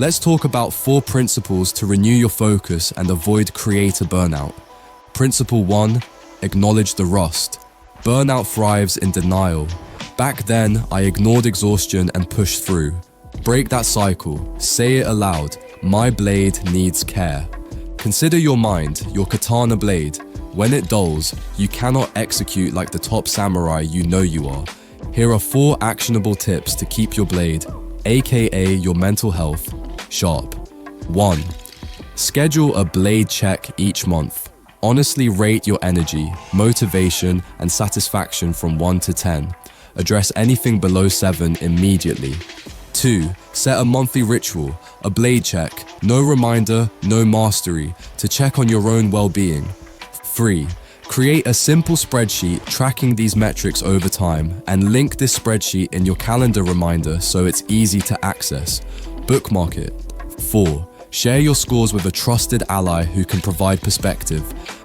Let's talk about 4 principles to renew your focus and avoid creator burnout. Principle 1, acknowledge the rust. Burnout thrives in denial. Back then, I ignored exhaustion and pushed through. Break that cycle. Say it aloud. My blade needs care. Consider your mind, your katana blade. When it dulls, you cannot execute like the top samurai you know you are. Here are 4 actionable tips to keep your blade, aka your mental health, sharp. 1. Schedule a blade check each month. Honestly rate your energy, motivation, and satisfaction from 1 to 10. Address anything below 7 immediately. 2. Set a monthly ritual, a blade check, no reminder, no mastery, to check on your own well-being. 3. Create a simple spreadsheet tracking these metrics over time and link this spreadsheet in your calendar reminder so it's easy to access. Bookmark it. 4. Share your scores with a trusted ally who can provide perspective.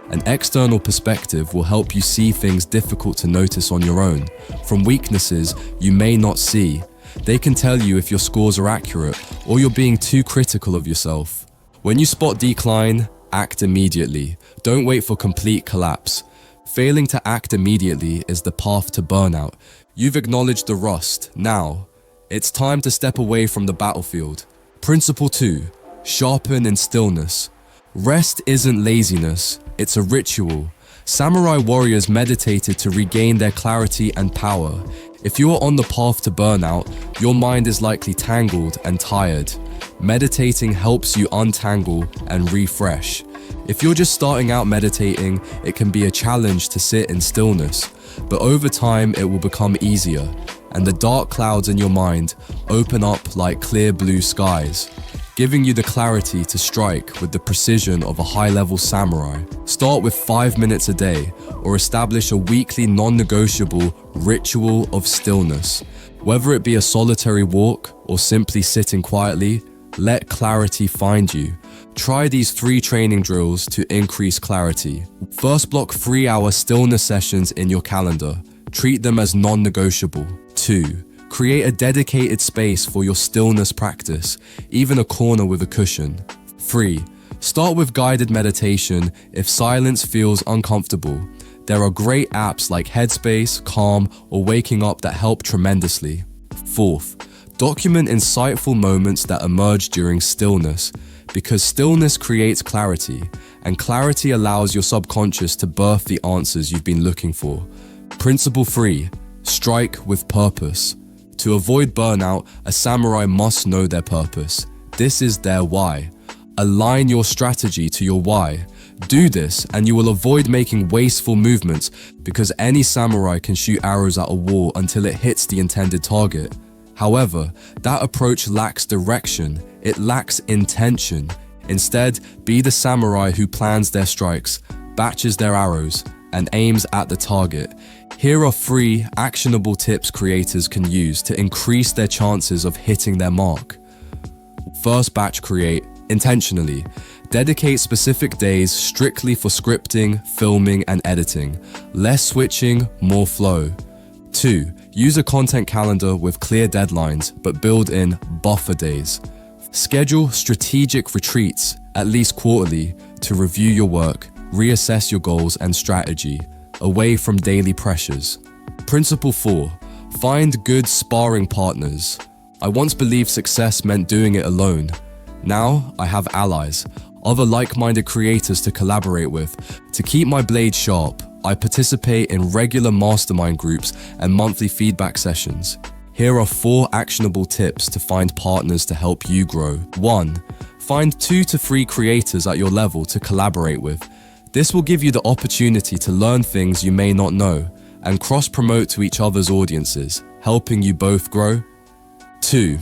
An external perspective will help you see things difficult to notice on your own, from weaknesses you may not see. They can tell you if your scores are accurate or you're being too critical of yourself. When you spot decline, act immediately. Don't wait for complete collapse. Failing to act immediately is the path to burnout. You've acknowledged the rust. Now, it's time to step away from the battlefield. Principle 2. Sharpen in stillness. Rest isn't laziness, it's a ritual. Samurai warriors meditated to regain their clarity and power. If you are on the path to burnout, your mind is likely tangled and tired. Meditating helps you untangle and refresh. If you're just starting out meditating, it can be a challenge to sit in stillness, but over time it will become easier, and the dark clouds in your mind open up like clear blue skies, giving you the clarity to strike with the precision of a high-level samurai. Start with 5 minutes a day, or establish a weekly non-negotiable ritual of stillness. Whether it be a solitary walk or simply sitting quietly, let clarity find you. Try these 3 training drills to increase clarity. First, block 3-hour stillness sessions in your calendar. Treat them as non-negotiable. 2. Create a dedicated space for your stillness practice, even a corner with a cushion. 3. Start with guided meditation if silence feels uncomfortable. There are great apps like Headspace, Calm, or Waking Up that help tremendously. 4th, document insightful moments that emerge during stillness, because stillness creates clarity, and clarity allows your subconscious to birth the answers you've been looking for. Principle 3, strike with purpose. To avoid burnout, a samurai must know their purpose. This is their why. Align your strategy to your why. Do this and you will avoid making wasteful movements, because any samurai can shoot arrows at a wall until it hits the intended target. However, that approach lacks direction. It lacks intention. Instead, be the samurai who plans their strikes, batches their arrows, and aims at the target. Here are 3 actionable tips creators can use to increase their chances of hitting their mark. First batch create intentionally. Dedicate specific days strictly for scripting, filming, and editing. Less switching, more flow. 2. Use a content calendar with clear deadlines, but build in buffer days. Schedule strategic retreats, at least quarterly, to review your work, reassess your goals and strategy, away from daily pressures. Principle 4. Find good sparring partners. I once believed success meant doing it alone. Now, I have allies, other like-minded creators to collaborate with. To keep my blade sharp, I participate in regular mastermind groups and monthly feedback sessions. Here are 4 actionable tips to find partners to help you grow. 1. Find 2 to 3 creators at your level to collaborate with. This will give you the opportunity to learn things you may not know and cross-promote to each other's audiences, helping you both grow. 2.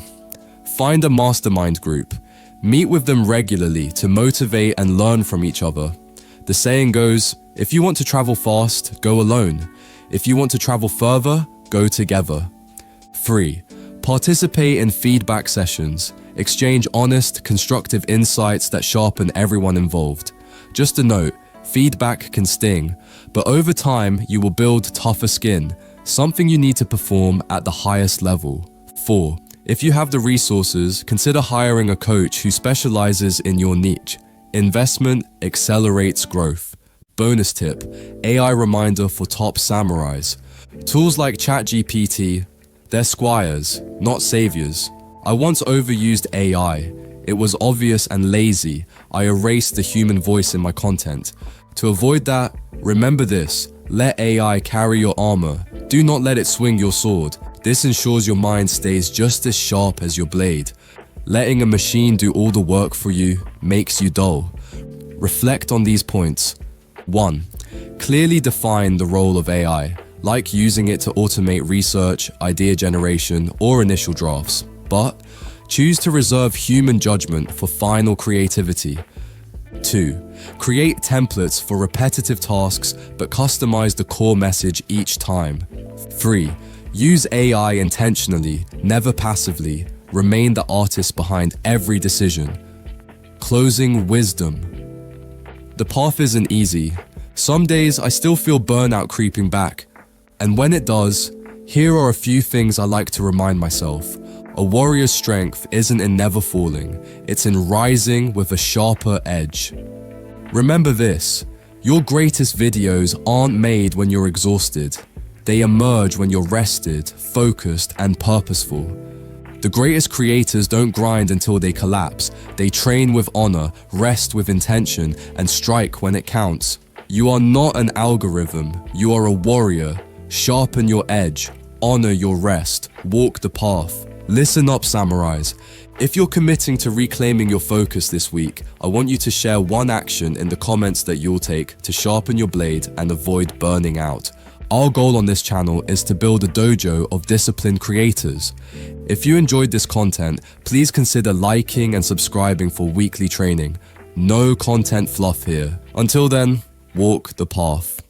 Find a mastermind group. Meet with them regularly to motivate and learn from each other. The saying goes, if you want to travel fast, go alone. If you want to travel further, go together. 3. Participate in feedback sessions. Exchange honest, constructive insights that sharpen everyone involved. Just a note, feedback can sting, but over time you will build tougher skin, something you need to perform at the highest level. 4. If you have the resources, consider hiring a coach who specializes in your niche. Investment accelerates growth. Bonus tip, AI reminder for top samurais. Tools like ChatGPT, they're squires, not saviors. I once overused AI. It was obvious and lazy. I erased the human voice in my content. To avoid that, remember this, let AI carry your armor. Do not let it swing your sword. This ensures your mind stays just as sharp as your blade. Letting a machine do all the work for you makes you dull. Reflect on these points. 1. Clearly define the role of AI, like using it to automate research, idea generation, or initial drafts. But choose to reserve human judgment for final creativity. 2. Create templates for repetitive tasks but customize the core message each time. 3. Use AI intentionally, never passively. Remain the artist behind every decision. Closing wisdom. The path isn't easy. Some days I still feel burnout creeping back. And when it does, here are a few things I like to remind myself. A warrior's strength isn't in never falling, it's in rising with a sharper edge. Remember this, your greatest videos aren't made when you're exhausted. They emerge when you're rested, focused, and purposeful. The greatest creators don't grind until they collapse. They train with honor, rest with intention, and strike when it counts. You are not an algorithm, you are a warrior. Sharpen your edge, honor your rest, walk the path. Listen up, samurais. If you're committing to reclaiming your focus this week, I want you to share one action in the comments that you'll take to sharpen your blade and avoid burning out. Our goal on this channel is to build a dojo of disciplined creators. If you enjoyed this content, please consider liking and subscribing for weekly training. No content fluff here. Until then, walk the path.